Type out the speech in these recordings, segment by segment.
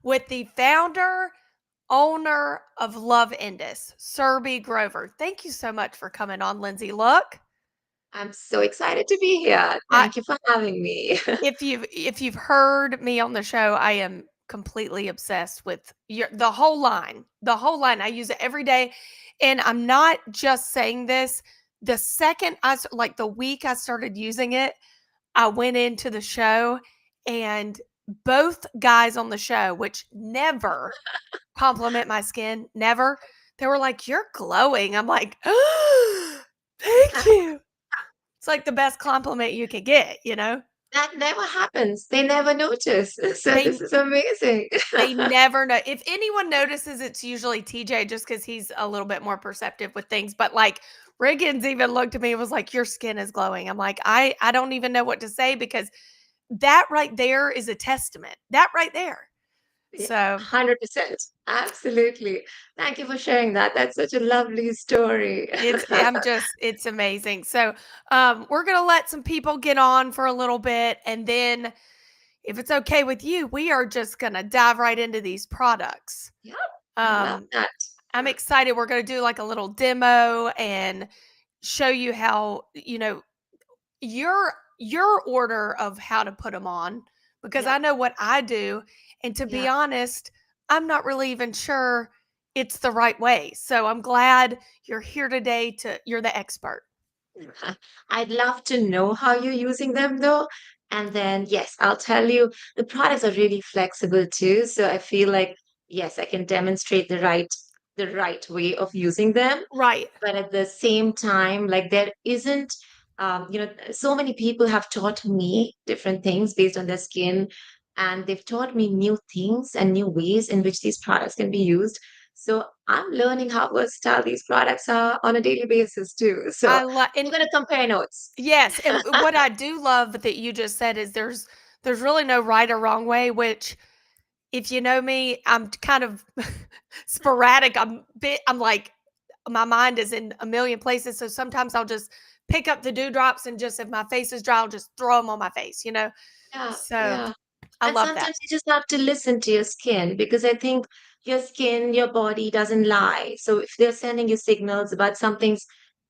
with the founder, owner of Love Indus, Surbhee Grover. Thank you so much for coming on, Lindsay Look. I'm so excited to be here. I Thank you for having me. if you've heard me on the show, I am completely obsessed with the whole line. The whole line. I use it every day, and I'm not just saying this. The second like the week I started using it, I went into the show, and both guys on the show, which never compliment my skin, never, they were like, "You're glowing." I'm like, "Thank you." It's like the best compliment you could get? That never happens. They never notice. So this They is amazing. they never know. If anyone notices, it's usually TJ just because he's a little bit more perceptive with things. But like Riggins even looked at me and was like, "Your skin is glowing." I'm like, I don't even know what to say because that right there is a testament. That right there. Yeah, So 100%. Absolutely. Thank you for sharing that. That's such a lovely story. it's amazing. So we're gonna let some people get on for a little bit, and then if it's okay with you, we are just gonna dive right into these products. Yeah, I love Um, that. I'm excited. We're gonna do like a little demo and show you how, your order of how to put them on, because Yeah, I know what I do, and to be yeah. honest, I'm not really even sure it's the right way. So I'm glad you're here today to you're the expert. I'd love to know how you're using them though. And then, yes, I'll tell you, the products are really flexible too. So I feel like, yes, I can demonstrate the right way of using them. Right. But at the same time, like there isn't, so many people have taught me different things based on their skin, and they've taught me new things and new ways in which these products can be used. So I'm learning how versatile these products are on a daily basis too. So I love we're and going to compare notes. yes, and what I do love that you just said is there's really no right or wrong way, which if you know me, I'm kind of sporadic. I'm like my mind is in a million places, so sometimes I'll just pick up the dewdrops and just if my face is dry, I'll just throw them on my face. Yeah, So, yeah. I And love that. sometimes you just have to listen to your skin because I think your skin, your body doesn't lie. So if they're sending you signals about something's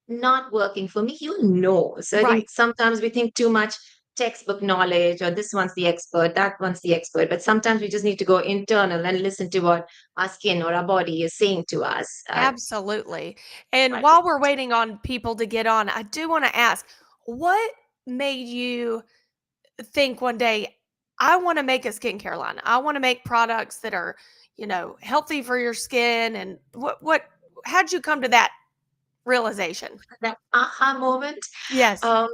not working for me, you'll know. So I Right. think sometimes we think too much textbook knowledge or this one's the expert, that one's the expert. But sometimes we just need to go internal and listen to what our skin or our body is saying to us. Absolutely. And while we're 100%. waiting on people to get on, I do wanna ask, what made you think one day, I want to make a skincare line. I want to make products that are, healthy for your skin. And how'd you come to that realization? That aha moment. Yes. Um,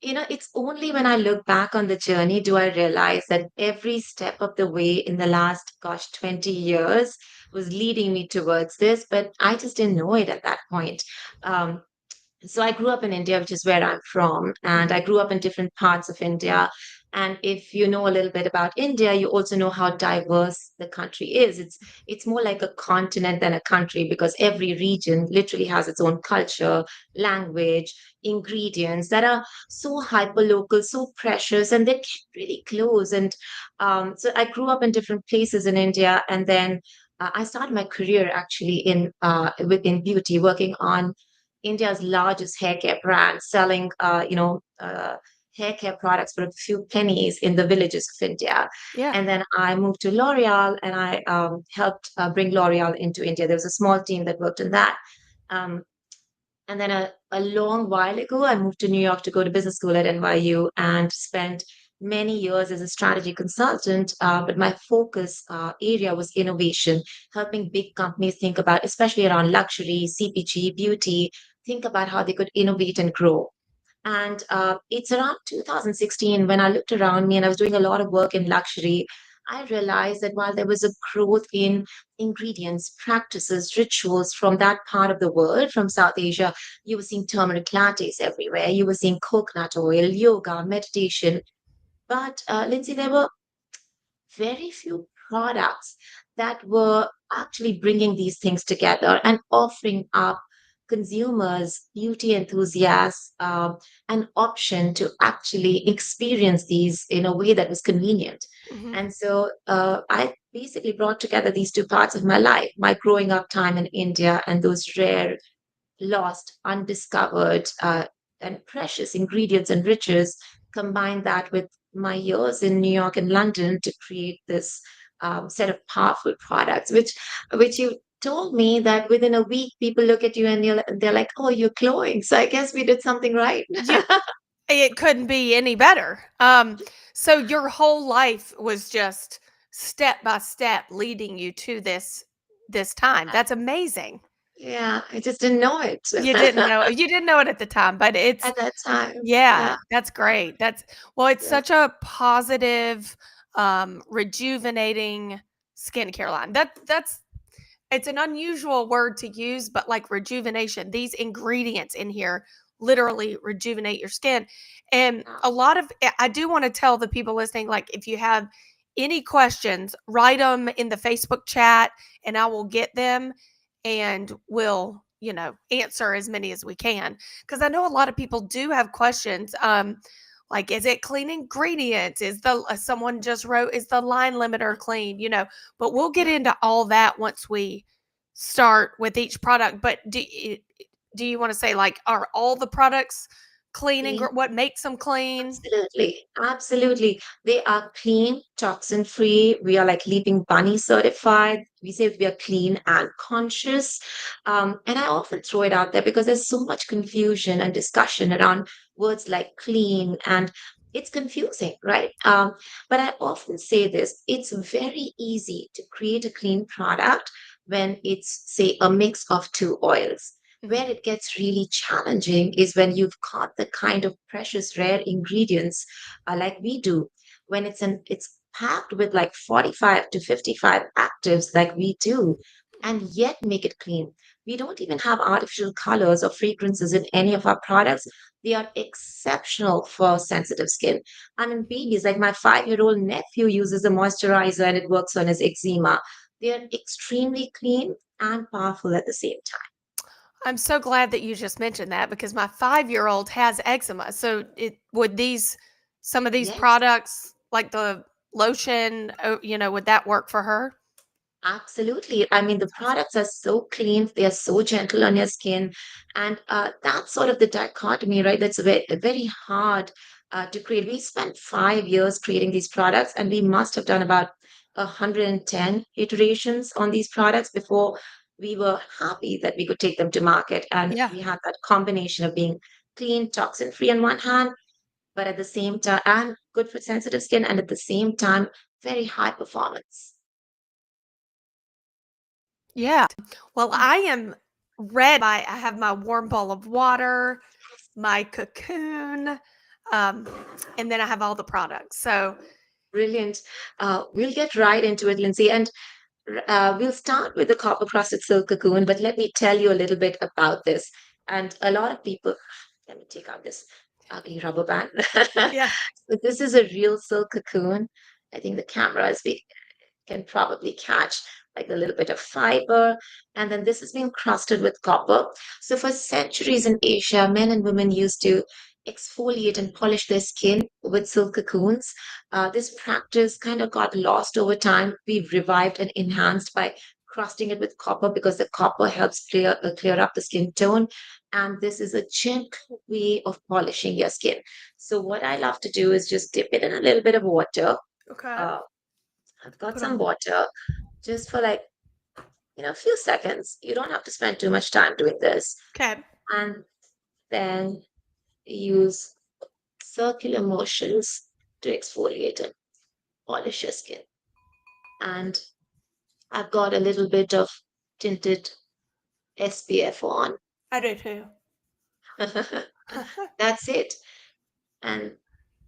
it's only when I look back on the journey do I realize that every step of the way in the last, gosh, 20 years was leading me towards this, but I just didn't know it at that point. Um, so I grew up in India, which is where I'm from, and I Mhm. grew up in different parts of India. And if you know a little bit about India, you also know how diverse the country is. It's more like a continent than a country because every region literally has its own culture, language, ingredients that are so hyper local, so precious, and they're really close. And so I grew up in different places in India, and then I started my career actually within beauty, working on India's largest hair care brand, selling hair care products for a few pennies in the villages of India. Yeah. And then I moved to L'Oreal, and I helped bring L'Oreal into India. There was a small team that worked on that. Um, and then a long while ago, I moved to New York to go to business school at NYU and spent many years as a strategy consultant. But my focus area was innovation, helping big companies think about, especially around luxury, CPG, beauty, think about how they could innovate and grow. And it's around 2016 when I looked around me and I was doing a lot of work in luxury. I realized that while there was a growth in ingredients, practices, rituals from that part of the world, from South Asia, you were seeing turmeric lattes everywhere. You were seeing coconut oil, yoga, meditation. But Lindsay, there were very few products that were actually bringing these things together and offering up consumers, beauty enthusiasts, an option to actually experience these in a way that was convenient. Mhm. And so I basically brought together these two parts of my life, my growing up time in India and those rare, lost, undiscovered, and precious ingredients and riches, combine that with my years in New York and London to create this set of powerful products, which you told me that within a week people look at you and they're like, "Oh, you're glowing." So I guess we did something right. You It couldn't be any better. So your whole life was just step by step leading you to this time. That's amazing. Yeah, I just didn't know it You didn't know it at the time, but it's at that time. yeah, Yeah, that's great. That's well, it's yeah, such a positive, rejuvenating skincare line. That's it's an unusual word to use, but like rejuvenation, these ingredients in here literally rejuvenate your skin. And yeah. a lot of, I do want to tell the people listening, like, if you have any questions, write them in the Facebook chat and I will get them and we'll, answer as many as we can. Cause I know a lot of people do have questions. Like, is it clean ingredients? Someone just wrote, is the line limiter clean? But we'll get Yeah. into all that once we start with each product. But do you want to say, like, are all the products clean and Clean. what makes them clean? Absolutely, absolutely. They are clean, toxin free. We are like Leaping Bunny certified. We say we are clean and conscious. And I often throw it out there because there's so much confusion and discussion around words like clean, and it's confusing, right? But I often say this, it's very easy to create a clean product when it's, say, a mix of two oils. Where Mhm. it gets really challenging is when you've got the kind of precious rare ingredients like we do, when it's packed with like 45 to 55 actives like we do, and Mhm. yet make it clean. We don't even have artificial colors or fragrances in any of our products. They are exceptional for sensitive skin. I mean, babies, like my 5-year-old nephew uses a moisturizer and it works on his eczema. They are extremely clean and powerful at the same time. I'm so glad that you just mentioned that because my 5-year-old has eczema. So some of these Yes. products, like the lotion, would that work for her? Absolutely. I mean, the That's awesome. products are so clean, they are so gentle on your skin. And that's sort of the dichotomy, right? That's very hard to create. We spent 5 years creating these products, and we must have done about 110 iterations on these products before we were happy that we could take them to market. And Yeah. we had that combination of being clean, toxin free on one hand, but at the same time, and good for sensitive skin, and at the same time, very high performance. Yeah. Well, Mm. I am ready. I have my warm bowl of water, my cocoon, um, and then I have all the products. So, Brilliant. We'll get right into it, Lindsay, and we'll start with the copper crusted silk cocoon. But let me tell you a little bit about this. And a lot of people, let me take out this ugly rubber band. yeah. So this is a real silk cocoon. I think the camera is big, can probably catch like a little bit of fiber. And then this has been crusted with copper. So for centuries in Asia, men and women used to exfoliate and polish their skin with silk cocoons. This practice kind of got lost over time. We've revived and enhanced by crusting it with copper because the copper helps clear up the skin tone. And this is a gentle way of polishing your skin. So what I love to do is just dip it in a little bit of water. Okay. Uh, I've got Put some on. water just for like, a few seconds. You don't have to spend too much time doing this. Okay. And then use circular motions to exfoliate and polish your skin. And I've got a little bit of tinted SPF on. I do too. That's it. And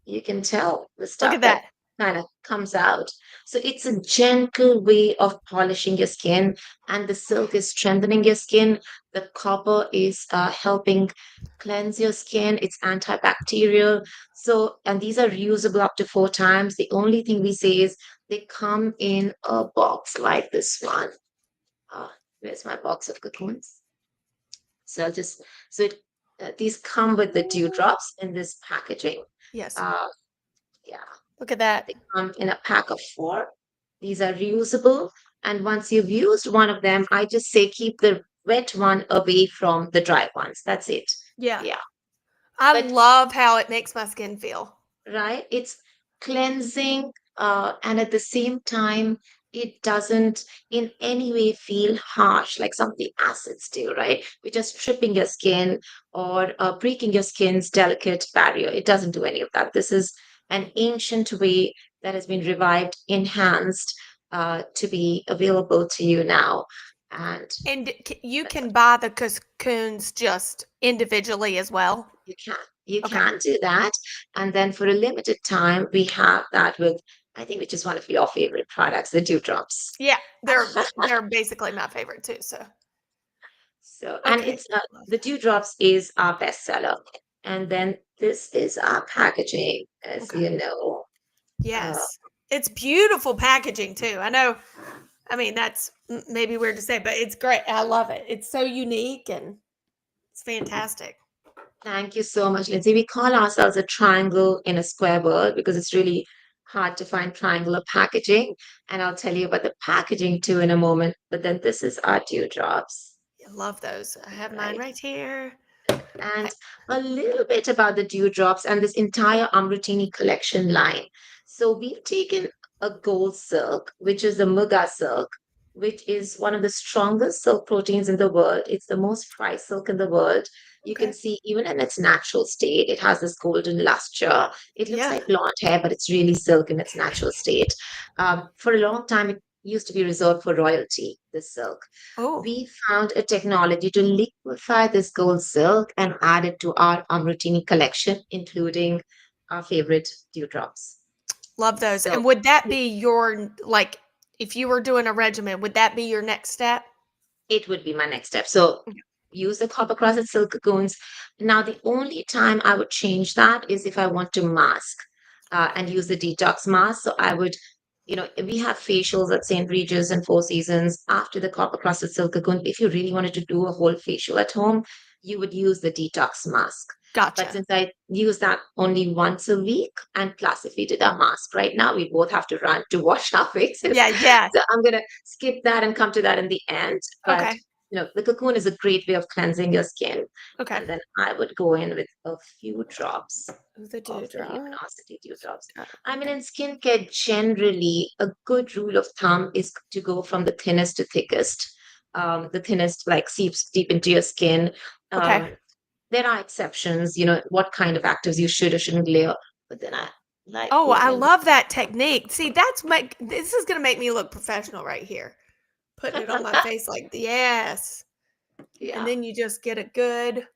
you can tell the Look at stuff that that. kind of comes out. So it's a gentle way of polishing your skin, and the silk is strengthening your skin. The copper is helping cleanse your skin. It's antibacterial. So, and these are reusable up to 4 times. The only thing we say is they come in a box like this one. Uh, where's my box of cocoons? So I'll just so it these come with the Ooh. dewdrops in this packaging. Yes. Uh, yeah, Look at that. they come in a pack of four. These are reusable, and once you've used one of them, I just say keep the wet one away from the dry ones. That's it. Yeah. Yeah, I but love how it makes my skin feel. right? It's cleansing, and at the same time, it doesn't in any way feel harsh like some of the acids do, right? Which are stripping your skin or breaking your skin's delicate barrier. It doesn't do any of that. This is an ancient way that has been revived, enhanced to be available to you now. And And you that's can buy the cocoons just individually as well. You can. You Okay. can do that. And then for a limited time, we have that with, I think, which is one of your favorite products, the dewdrops. Yeah, they're basically my favorite too. So So, and okay. it's Love the dewdrops is our bestseller. And then this is our packaging, that. as Okay. you know. Uh, Yes. It's beautiful packaging too. I know. I mean, that's maybe weird to say, but it's great. I love it. It's so unique and it's fantastic. Thank you so much, Lindsay. We call ourselves a triangle in a square world because it's really hard to find triangular packaging. And I'll tell you about the packaging too in a moment. But then this is our dewdrops, I love those. I have mine right? right here. And I, a little bit about the dewdrops and this entire Amrutini collection line. So we've taken a gold silk, which is the Muga silk, which is one of the strongest silk proteins in the world. It's the most prized silk in the world. You can okay. see even in its natural state, it has this golden luster. It looks Yeah. like blonde hair, but it's really silk in its natural state. For a long time, it used to be reserved for royalty, this silk. Oh, We found a technology to liquefy this gold silk and add it to our Amrutini collection, including our favorite dewdrops. love those. So And would that be your like if you were doing a regimen, would that be your next step? it would be my next step. So use the copper crusted silk cocoons. Now, the only time I would change that is if I want to mask and use the detox mask. So I would, we have facials at St. Regis and Four Seasons after the copper crusted silk cocoon. If you really wanted to do a whole facial at home, you would use the detox mask. But Gotcha. since I use that only once a week, and plus if we did a mask right now, we both have to run to wash our faces. Yeah, yeah. So I'm gonna skip that and come to that in the end. But Okay. the cocoon is a great way of cleansing your skin. Okay. And then I would go in with a few drops Ooh, the of the dewdrops. luminosity dewdrops. Got it. I mean, Okay. in skincare, generally, a good rule of thumb is to go from the thinnest to thickest. The thinnest, like, seeps deep into your skin. Okay. Um, there are exceptions, what kind of actives you should or shouldn't layer. But then I like Oh, going I in. love that technique. See, this is gonna make me look professional right here. Putting it on my face like yes. And Yeah, then you just get a good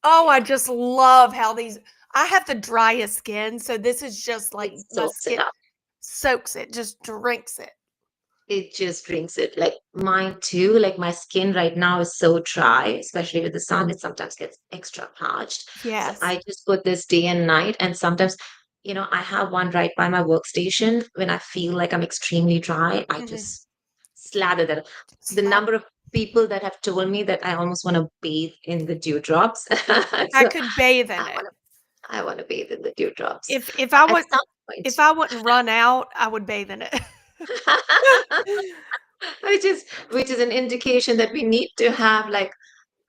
oh, I yeah. just love how these I have the driest skin, so this is just like It my soaks it skin up. soaks it, just drinks it. It just drinks it. Like mine too. Like my skin right now is so dry, especially with the sun. It sometimes gets extra parched. So Yes. I just put this day and night. And sometimes, I have one right by my workstation. When I feel like I'm extremely dry, I Mhm. just slather that. The Slap. number of people that have told me that I almost want to bathe in the dewdrops. I So could bathe I in it. want I want to bathe in the dewdrops. If I At would some point. if I wouldn't run out, I would bathe in it. which is an indication that we need to have like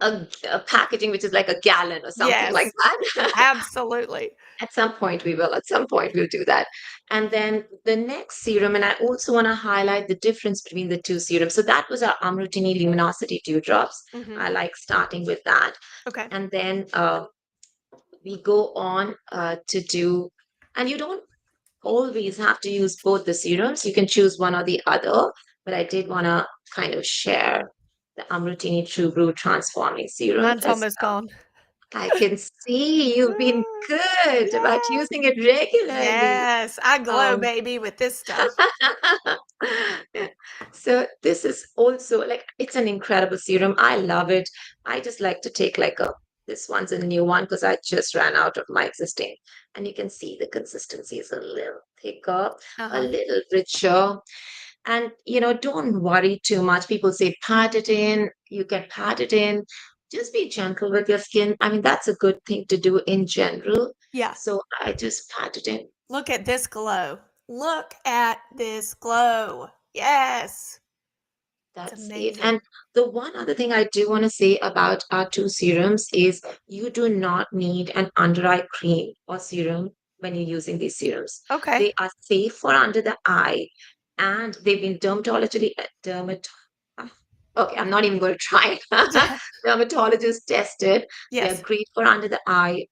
a packaging which is like a gallon or something like Yes, that. absolutely. At some point we will. At some point we'll do that. And then the next serum, and I also want to highlight the difference between the two serums. So that was our Amrutini Luminosity Dewdrops. Mhm. I like starting with that. Okay. And then we go on to do, and you don't always have to use both the serums. You can choose one or the other, but I did want to kind of share the Amrutini True Brew Transforming Serum Mine's because almost gone. I can see you've been good about Yes. using it regularly. Yes, I glow, Um, baby, with this stuff. yeah. So this is also like it's an incredible serum. I love it. I just like to take like a this one's a new one because I just ran out of my existing. And you can see the consistency is a little thicker, a Uh-huh. little richer. And don't worry too much. People say pat it in, you can pat it in. just be gentle with your skin. I mean, that's a good thing to do in general. Yeah. So I just pat it in. Look at this glow. Look at this glow. Yes. It's That's it. And amazing. the one other thing I do want to say about our two serums is you do not need an under eye cream or serum when you're using these serums. Okay. They are safe for under the eye and they've been ah, okay, I'm not even going to try. Dermatologist tested. They're Yes. great for under the eye,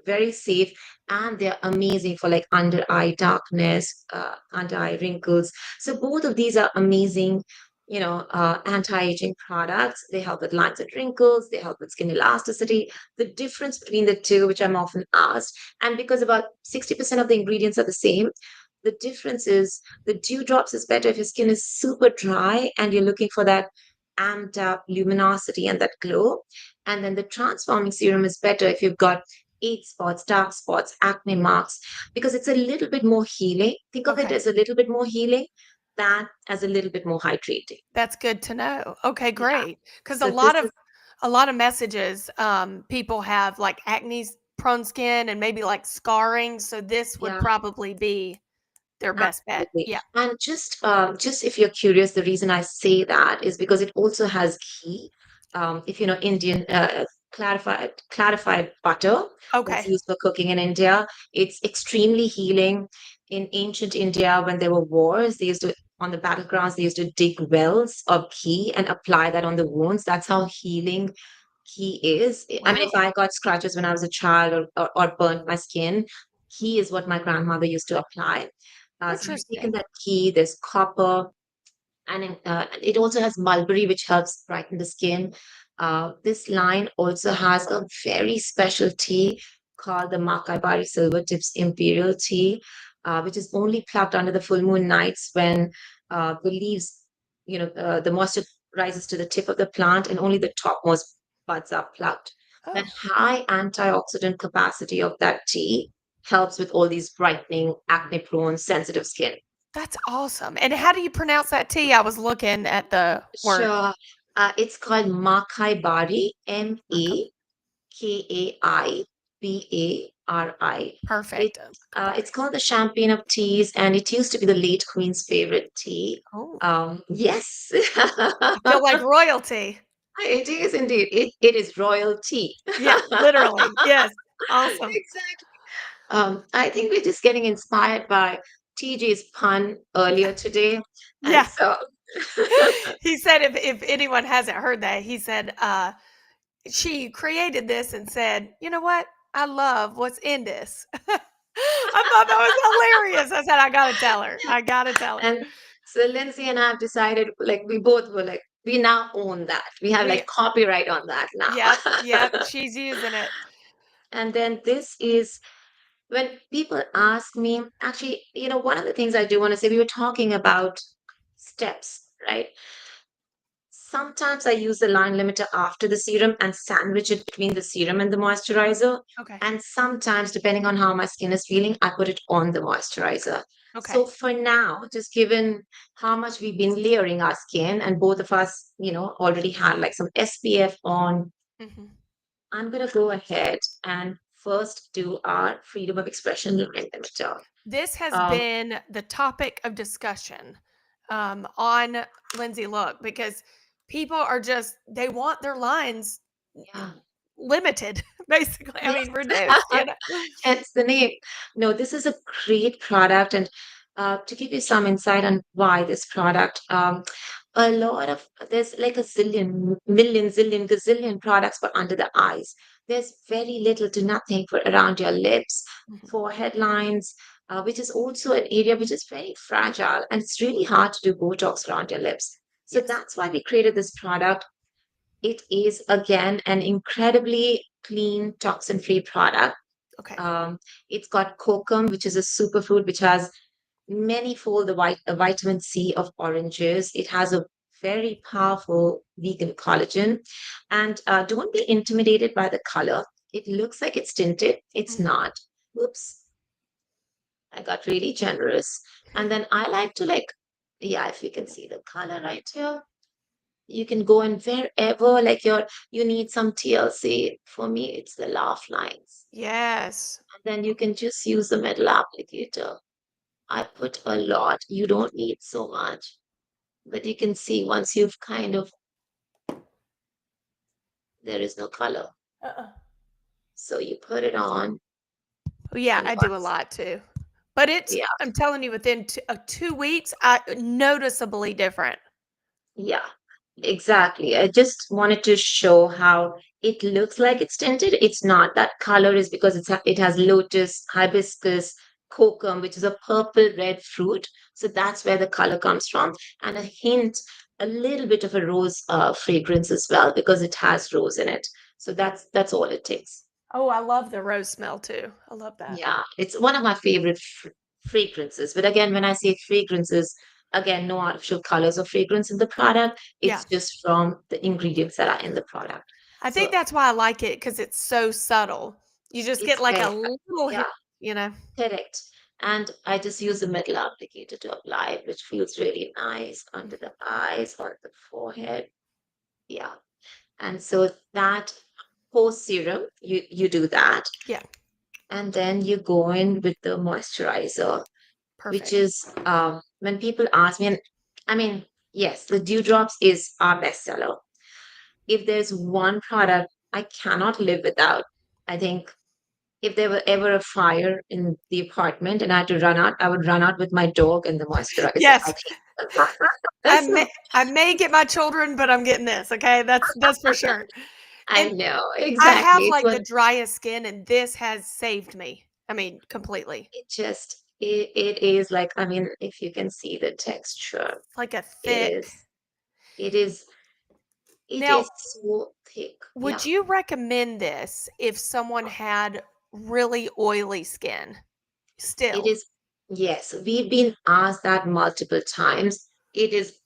very safe, and they're amazing for like under eye darkness, under eye wrinkles. So both of these are amazing, anti-aging products. They help with lines and wrinkles. They help with skin elasticity. The difference between the two, which I'm often asked, and because about 60% of the ingredients are the same, the difference is the dewdrops is better if your skin is super dry and you're looking for that amped up luminosity and that glow. And then the transforming serum is better if you've got age spots, dark spots, acne marks, because it's a little bit more healing. Think of it Okay. as a little bit more healing than as a little bit more hydrating. That's good to know. Okay, Yeah. great. Because So this is, a lot of messages, people have like acne prone skin and maybe like scarring. So this would yeah. probably be their best bet. Absolutely. Yeah. And just if you're curious, the reason I say that is because it also has ghee. If you know Indian clarified butter that's Okay. used for cooking in India, it's extremely healing. In ancient India, when there were wars, they used to on the battlegrounds, they used to dig wells of ghee and apply that on the wounds. That's how healing ghee is. I mean, Wow. if I got scratches when I was a child or burnt my skin, ghee is what my grandmother used to apply. So we've taken Interesting. that key, there's copper, and it also has mulberry, which helps brighten the skin. This line also has a very special tea called the Makai Bari Silver Tips Imperial Tea, which is only plucked under the full moon nights when the leaves, the moisture rises to the tip of the plant and only the topmost buds are plucked. That Oh, high antioxidant capacity of that tea helps with all these brightening, acne prone, sensitive skin. that's awesome. And how do you pronounce that tea? I was looking at the word. Sure. It's called Makai Bari, Okay. Makaibari. Perfect. It's Kabari. called the champagne of teas, and it used to be the late Queen's favorite tea. Oh, Yes, I feel like royalty. it is indeed. It is royal tea. Yeah, literally. Yes. Awesome. Exactly. I think we're just getting inspired by TJ's pun earlier today, and Yeah. so He said if anyone hasn't heard that, he said, she created this and said, "You know what? I love what's in this." I thought that was hilarious. I said, "I gotta tell her. I gotta tell her." And so Lindsay and I have decided, like, we both were like, we now own that. We have We like copyright on that now. Yep, yep, she's using it. And then this is when people ask me, actually, one of the things I do want to say, we were talking about steps, right? Sometimes I use the line limiter after the serum and sandwich it between the serum and the moisturizer. Okay. And sometimes, depending on how my skin is feeling, I put it on the moisturizer. Okay. So for now, just given how much we've been layering our skin, and both of us, already had like some SPF on, Mhm. I'm going to go ahead and first do our freedom of expression line limiter. This has Um, been the topic of discussion, on Lindsay Look because people are just they want their lines yeah. limited, basically. I Yes. mean, reduced, you know? Hence the name. No, this is a great product. And to give you some insight on why this product, there's like a zillion, million, zillion, gazillion products for under the eyes. There's very little to nothing for around your lips, Mhm. forehead lines, which is also an area which is very fragile. And it's really hard to do Botox around your lips. So Yes. that's why we created this product. It is, again, an incredibly clean, toxin free product. Okay. Um, it's got kokum, which is a superfood which has many-fold the vitamin C of oranges. It has a very powerful vegan collagen. And don't be intimidated by the color. It looks like it's tinted. It's Mhm. not. Oops, I got really generous. And then I like to like, yeah, if you can see the color right here. You can go in wherever, like you need some TLC. For me, it's the laugh lines. Yes. And then you can just use the metal applicator. I put a lot. You don't need so much. But you can see once you've kind of, there is no color. Uh-uh. So you put it on Oh, yeah, and I do a once, lot too. But it's yeah, I'm telling you, within 2 weeks, I noticeably different. yeah, exactly. I just wanted to show how it looks like it's tinted. It's not. That color is because it has lotus, hibiscus, kokum, which is a purple red fruit. So that's where the color comes from, and a hint, a little bit of a rose fragrance as well because it has rose in it. So that's all it takes. Oh, I love the rose smell too. I love that. Yeah, it's one of my favorite fragrances. But again, when I say fragrances, again, no artificial colors or fragrance in the product. Yeah. It's just from the ingredients that are in the product. I think So that's why I like it because it's so subtle. You just get it's like a very, little hint, yeah, you know? correct. And I just use a metal applicator to apply it, which feels really nice under the eyes, on the forehead. Yeah. And so that post serum, you do that. Yeah, And then you go in with the moisturizer, which perfect. is when people ask me, and I mean, yes, the dewdrops is our bestseller. If there's one product I cannot live without, I think if there were ever a fire in the apartment and I had to run out, I would run out with my dog and the moisturizer. I Yes, think so. I may get my children, but I'm getting this, okay? That's for sure. I And know I have, exactly. It's like, what the driest skin, and this has saved me. I mean, completely. it is like. I mean, if you can see the texture, It's like a it thick is. It is. It Now, is so thick. would Yeah. you recommend this if someone had really oily skin It still? is, yes, we've been asked that multiple times. It is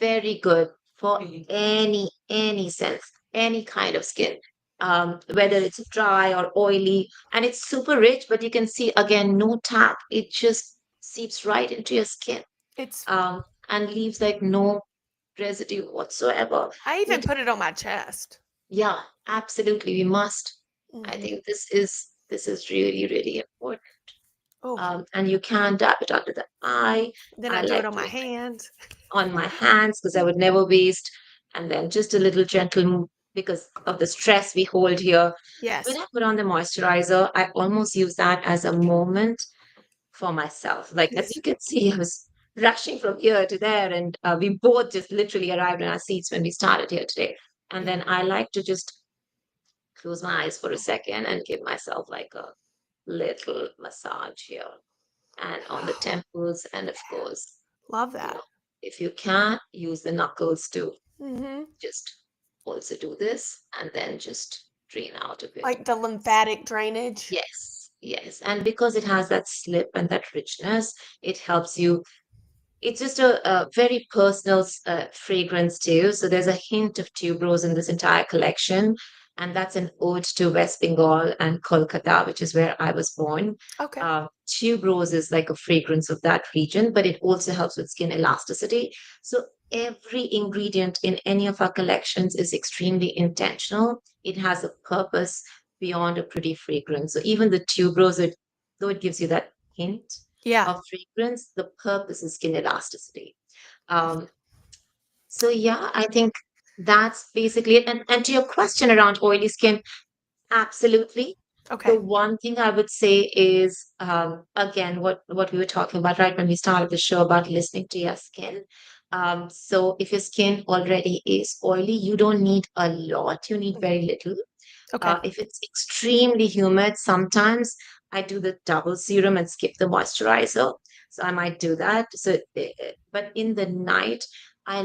very good for any sense, any kind of skin, whether it's dry or oily, and it's super rich. But you can see again, no tap. It just seeps right into your skin, It's and leaves like no residue whatsoever. I even It, put it on my chest. yeah, absolutely, we must. I Mhm. think this is really really important. Oh, And you can dab it under the eye. then I I do it like on my doing hands. on my hands because I would never waste. And then just a little gentle move because of the stress we hold here. When Yes. I put on the moisturizer, I almost use that as a moment for myself. Like as Yes. you can see, I was rushing from here to there, and we both just literally arrived in our seats when we started here today. And Yeah. then I like to just close my eyes for a second and give myself like a little massage here and on the temples, and of course, Love you that. know, if you can, use the knuckles to Mhm. just also do this and then just drain out a bit. Like the lymphatic drainage. Yes, yes. And because it has that slip and that richness, it helps you. It's just a very personal fragrance too. So there's a hint of tuberose in this entire collection. And that's an ode to West Bengal and Kolkata, which is where I was born. Okay. Tuberose is like a fragrance of that region, but it also helps with skin elasticity. So every ingredient in any of our collections is extremely intentional. It has a purpose beyond a pretty fragrance. So even the tuberose, though it gives you that hint, Yeah. of fragrance, the purpose is skin elasticity. Um, so yeah, I think that's basically it. And to your question around oily skin, absolutely. The Okay. one thing I would say is again what we were talking about right when we started the show about listening to your skin. So if your skin already is oily, you don't need a lot. You need Mhm. very little. Okay. If it's extremely humid, sometimes I do the double serum and skip the moisturizer. So I might do that. So, but in the night, I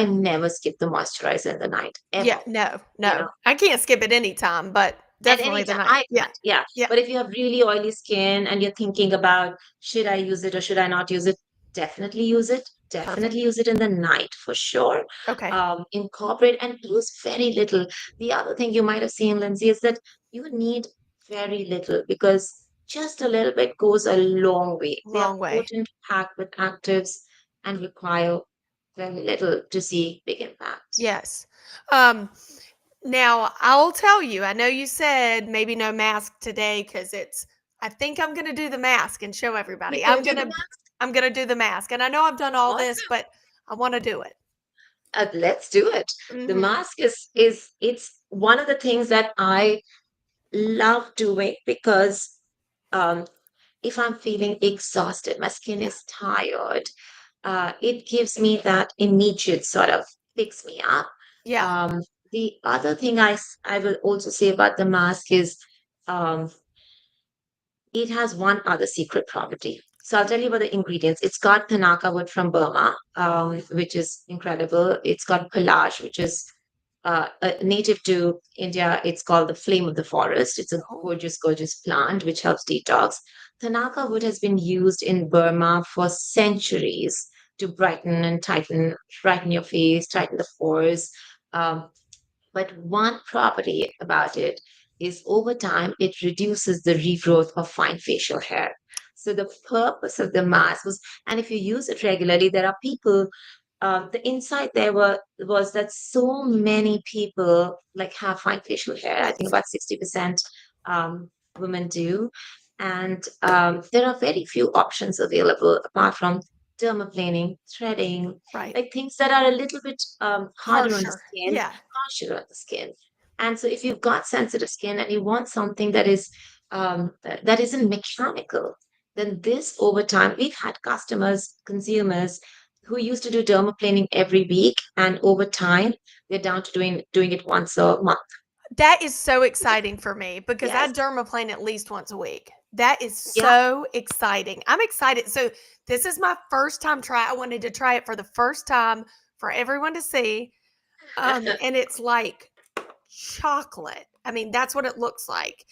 never skip the moisturizer in the night, Yeah, ever. no, You know, no. I can't skip it anytime, but at definitely any the time, night. I Yeah. can't. Yeah. Yeah. But if you have really oily skin and you're thinking about should I use it or should I not use it, definitely use it. Definitely Perfect. use it in the night for sure. Okay. Incorporate and use very little. The other thing you might have seen, Lindsay, is that you need very little because just a little bit goes a long way. They are Long way. potent, packed with actives, and require very little to see big impact. Yes. Um, Now I'll tell you, I know you said maybe no mask today because I think I'm gonna do the mask and show You're everybody. gonna do the mask? I'm gonna do the mask. And I know I've done all this, Awesome. but I want to do it. Let's do it. The Hmm. mask is it's one of the things that I love doing because um, if I'm feeling exhausted, my skin Yeah. is tired, it gives me that immediate sort of fix me up. Yeah. Um, the other thing I will also say about the mask is um, it has one other secret property. So I'll tell you about the ingredients. It's got Tanaka wood from Burma, which is incredible. It's got pelage, which is native to India. It's called the flame of the forest. It's a Oh, gorgeous, gorgeous plant which helps detox. Tanaka wood has been used in Burma for centuries to brighten and brighten your face, tighten the pores. Um, but one property about it is over time, it reduces the regrowth of fine facial hair. So the purpose of the mask was, and if you use it regularly, there are people. The insight there was that so many people like have fine facial hair. I think yes. about 60% women do, and there are very few options available apart from dermaplaning, threading, Right. like things that are a little bit harder on the Harsher. skin, Yeah. harsher on the skin. And so, if you've got sensitive skin and you want something that isn't mechanical, then this over time, we've had customers, consumers who used to do dermaplaning every week, and over time, they're down to doing it once a month. That is so exciting for me because I Yes, dermaplane at least once a week. That is yeah. so exciting. I'm excited. So this is my first time try. I wanted to try it for the first time for everyone to see. And it's like chocolate. I mean, that's what it looks like.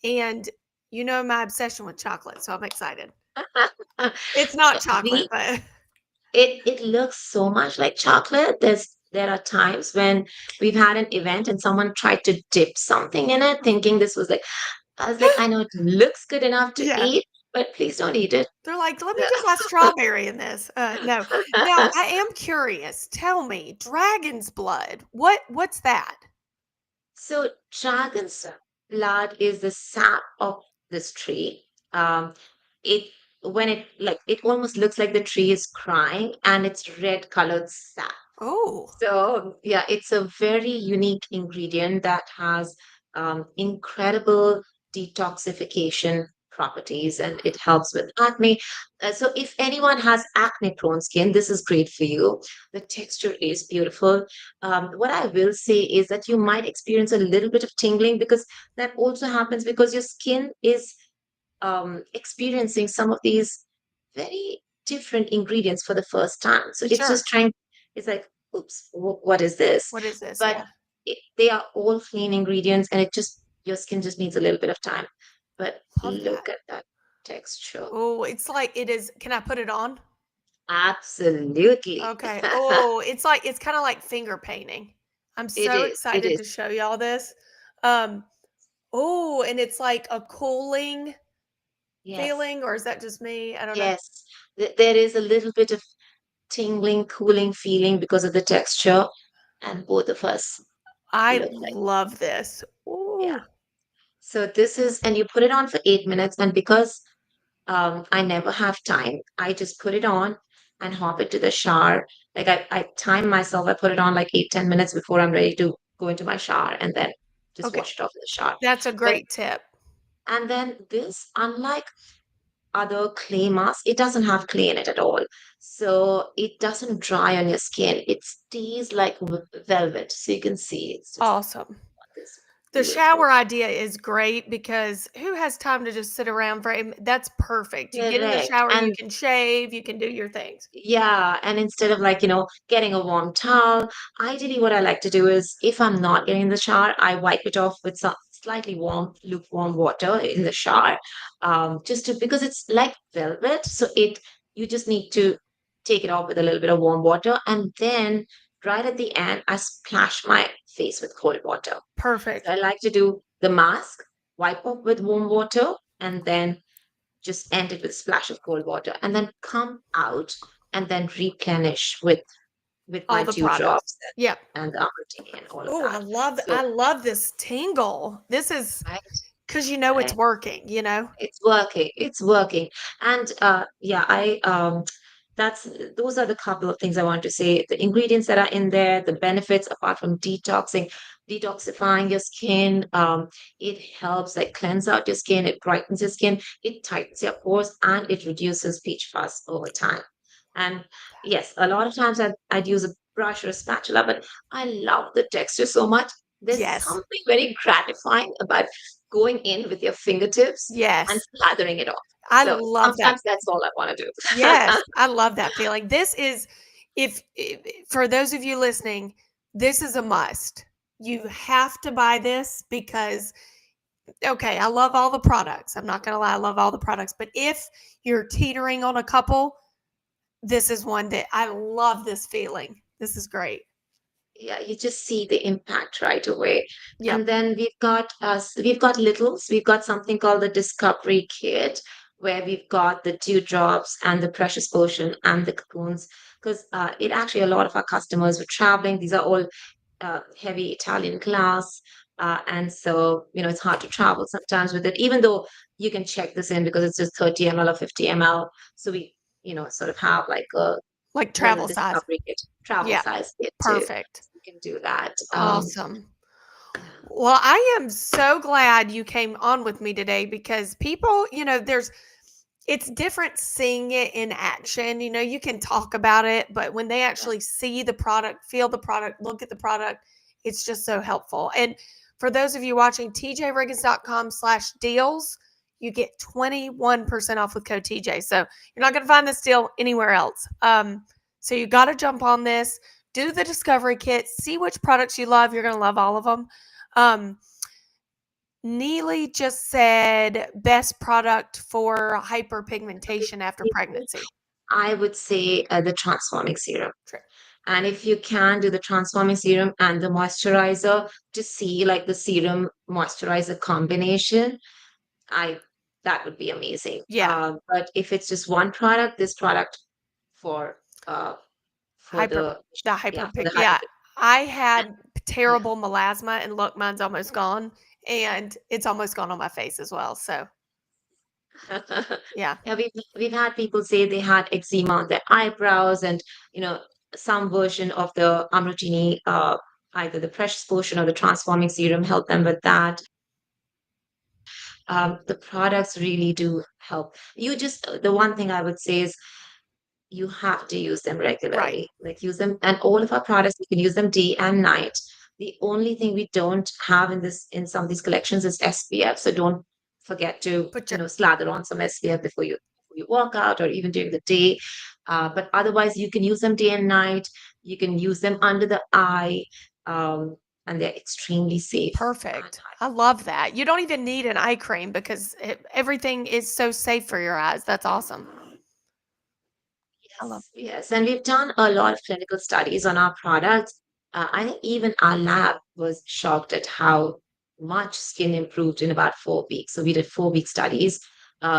And you know my obsession with chocolate, so I'm excited. It's not chocolate, we but it looks so much like chocolate. There are times when we've had an event and someone tried to dip something in it, thinking this was like I was like, I know it looks good enough to yeah. eat, but please don't eat it. They're like, let me dip my strawberry in this. No. Now I am curious. Tell me, dragon's blood. What's that? So dragon's blood is the sap of this tree. It when it like it almost looks like the tree is crying, and it's red colored sap. Oh, So, yeah, it's a very unique ingredient that has incredible detoxification properties, and it helps with acne. So, if anyone has acne prone skin, this is great for you. The texture is beautiful. What I will say is that you might experience a little bit of tingling because that also happens because your skin is experiencing some of these very different ingredients for the first time. So it's sure. just trying, it's like, oops, what is this? What is this? But Yeah. they are all clean ingredients, and your skin just needs a little bit of time. But Love that. look at that texture. Oh, it's like it is. Can I put it on? Absolutely. Okay. Oh, it's kind of like finger painting. I'm It so is. It excited is. to show y'all this. Um, oh, and it's like a cooling Yes. feeling, or is that just me? I don't know. Yes. There is a little bit of tingling, cooling feeling because of the texture. And both of us I look like, love this. yeah. Ooh. So this is, and you put it on for 8 minutes. And because I never have time, I just put it on and hop into the shower. Like I time myself, I put it on like 8, 10 minutes before I'm ready to go into my shower, and then just Okay. wash it off in the shower. That's a But, great tip. and then this, unlike other clay masks, it doesn't have clay in it at all. So it doesn't dry on your skin. It stays like velvet. So you can see it's just Awesome. this The beautiful. shower idea is great because who has time to just sit around for that's perfect. You get in the Correct. shower, you And can shave, you can do your things. yeah, and instead of like, getting a warm towel, ideally what I like to do is if I'm not getting in the shower, I wipe it off with some slightly warm, lukewarm water in the shower. Just to because it's like velvet. So you just need to take it off with a little bit of warm water. And then right at the end, I splash my face with cold water. So Perfect. I like to do the mask, wipe off with warm water, and then just end it with a splash of cold water and then come out and then replenish with with All my the products. dewdrops Yep. and the Amrutini and all of Oh, that. I So, love this tingle. This is right, because you know it's right. working, you know? It's working. It's working. And yeah, I that's those are the couple of things I want to say. The ingredients that are in there, the benefits apart from detoxifying your skin. It helps like cleanse out your skin, it brightens your skin, it tightens your pores, and it reduces peach fuzz over time. And yes, a lot of times I'd use a brush or a spatula, but I love the texture so much. There's Yes. something very gratifying about going in with your fingertips and Yes. slathering it off. I So love that. sometimes that's all I want to do. Yes, I love that feeling. This is if for those of you listening, this is a must. You have to buy this because okay, I love all the products. I'm not going to lie, I love all the products, but if you're teetering on a couple, this is one that I love this feeling. This is great. Yeah, you just see the impact right away. Yep. And then we've got littles. We've got something called the Discovery Kit, where we've got the dewdrops and the precious potion and the cocoons. Because it actually a lot of our customers were traveling. These are all heavy Italian class. And so, it's hard to travel sometimes with it, even though you can check this in because it's just 30 ml or 50 ml. So we, sort of have like a Like little travel size. discovery kit, travel Yeah. size kit too. Perfect. So you can do that. Awesome. Well, I am so glad you came on with me today because people, it's different seeing it in action. You can talk about it, but when they Yeah. actually see the product, feel the product, look at the product, it's just so helpful. And for those of you watching, tjriggins.com/deals, you get 21% off with code TJ. So you're not going to find this deal anywhere else. So you got to jump on this, do the discovery kit, see which products you love. You're going to love all of them. Um, Neely just said best product for hyperpigmentation after pregnancy. I would say the transforming serum. True. And if you can do the transforming serum and the moisturizer to see like the serum moisturizer combination, I that would be amazing. Yeah, But if it's just one product, this product for uh for hyper the the for the hyperpig. hyper. Yeah, I had Yeah. terrible melasma, and look, mine's almost gone, and it's almost gone on my face as well. So yeah, Yeah, we've had people say they had eczema on their eyebrows, and you know, some version of the Amrutini, either the precious potion or the transforming serum, help them with that. The products really do help. The one thing I would say is you have to use them right. regularly. Like use them, and all of our products, you can use them day and night. The only thing we don't have in some of these collections is SPF. So don't forget to, Put your slather on some SPF before you walk out or even during the day. But otherwise, you can use them day and night. You can use them under the eye, um, and they're extremely safe. And perfect. I love that. You don't even need an eye cream because everything is so safe for your eyes. That's awesome. I love. yes, yes. And we've done a lot of clinical studies on our products. I think even our lab was shocked at how much skin improved in about 4 weeks. So we did 4 week studies.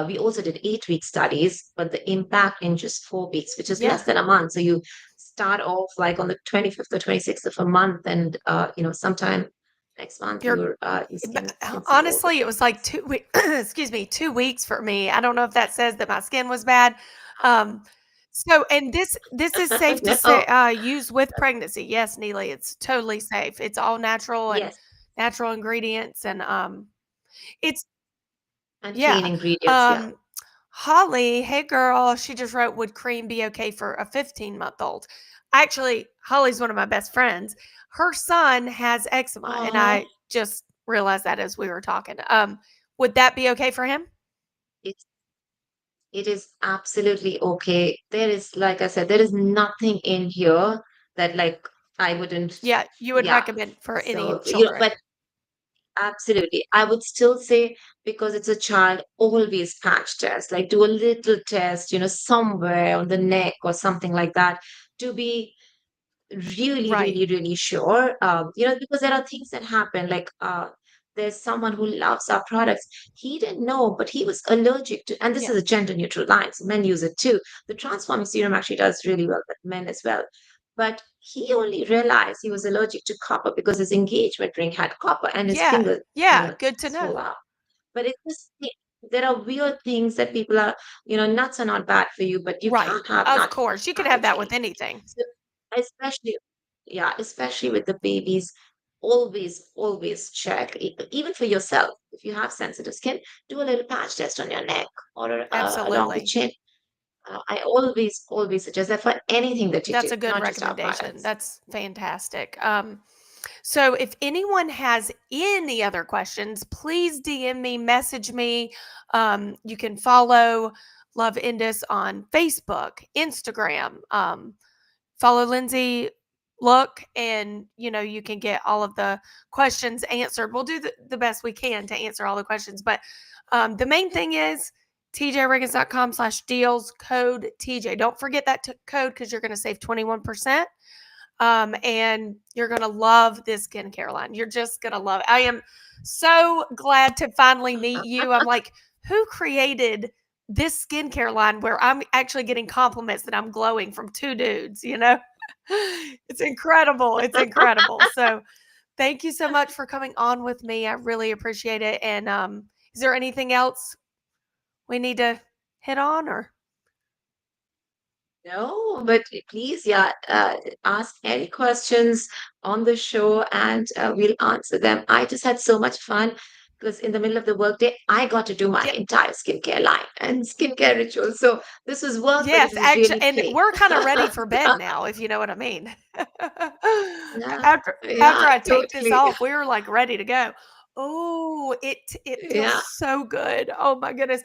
We also did 8 week studies, but the impact in just 4 weeks, which is Yeah. less than a month. So you start off like on the 25th or 26th of a month, and sometime next month You're your but skin can see all the honestly, it was like difference. 2 weeks. Excuse me, 2 weeks for me. I don't know if that says that my skin was bad. Um, so and this is safe to say No, use with pregnancy. Yes, Neely, it's totally safe. It's all natural and yes, natural ingredients and it's and clean yeah. ingredients. Yeah. Um, Holly, hey girl, she just wrote, would cream be okay for a 15-month-old? Actually, Holly's one of my best friends. Her son has eczema, and Oh. I just realized that as we were talking. Would that be okay for him? It's it is absolutely okay. There is, like I said, there is nothing in here that like I wouldn't, Yeah, you would yeah. recommend for any So, children. but absolutely, I would still say because it's a child, always patch test, like do a little test, somewhere on the neck or something like that to be really, Right. really, really sure. Because there are things that happen. Like there's someone who loves our products. He didn't know, but he was allergic to, and this Yeah. is a gender neutral line, so men use it too. The transforming serum actually does really well with men as well. But he only realized he was allergic to copper because his engagement ring had copper and his Yeah. finger, Yeah. Good to swelled know. up. But it's just, there are weird things that people are, nuts are not bad for you, but you Right. can't have Of nut course. You could have that with allergy. anything. So especially, yeah, especially with the babies, always check, even for yourself. If you have sensitive skin, do a little patch test on your neck or along the Absolutely. chin. I always suggest that for anything that you That's do, a good not just our recommendation. products. That's fantastic. So if anyone has any other questions, please DM me, message me. You can follow Love Indus on Facebook, Instagram. Follow Lindsay Look, and you can get all of the questions answered. We'll do the best we can to answer all the questions, but the main thing is tjriggins.com/deals, code TJ. Don't forget that code, because you're going to save 21%. And you're going to love this skincare line. You're just going to love it. I am so glad to finally meet you. I'm like, who created this skincare line where I'm actually getting compliments that I'm glowing from two dudes, It's incredible. It's incredible. So thank you so much for coming on with me. I really appreciate it. And is there anything else we need to hit on, or? No, but please, yeah, ask any questions on the show and we'll answer them. I just had so much fun because in the middle of the workday, I got to do my Yeah. entire skincare line and skincare ritual. So this was work, but it Yes, was actually, really and play. we're kind of ready for bed now, if you know what I mean. Yeah, After yeah, I take this totally. off, we were like ready to go. Oh, it feels Yeah. so good. Oh my goodness.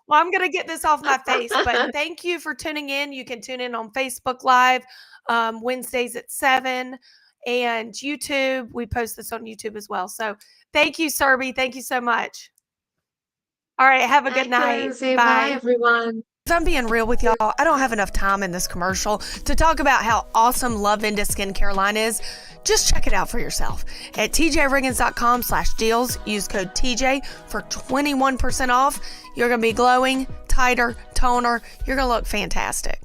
Well, I'm gonna get this off my face, but thank you for tuning in. You can tune in on Facebook Live, Wednesdays at 7, and YouTube. We post this on YouTube as well. So thank you, Surbhee. Thank you so much. All right, have a good Thank you, night. Lindsay. Bye, Bye. everyone. If I'm being real with y'all, I don't have enough time in this commercial to talk about how awesome Love Indus skincare line is. Just check it out for yourself at tjriggins.com/deals. Use code TJ for 21% off. You're going to be glowing, tighter, toner. You're going to look fantastic.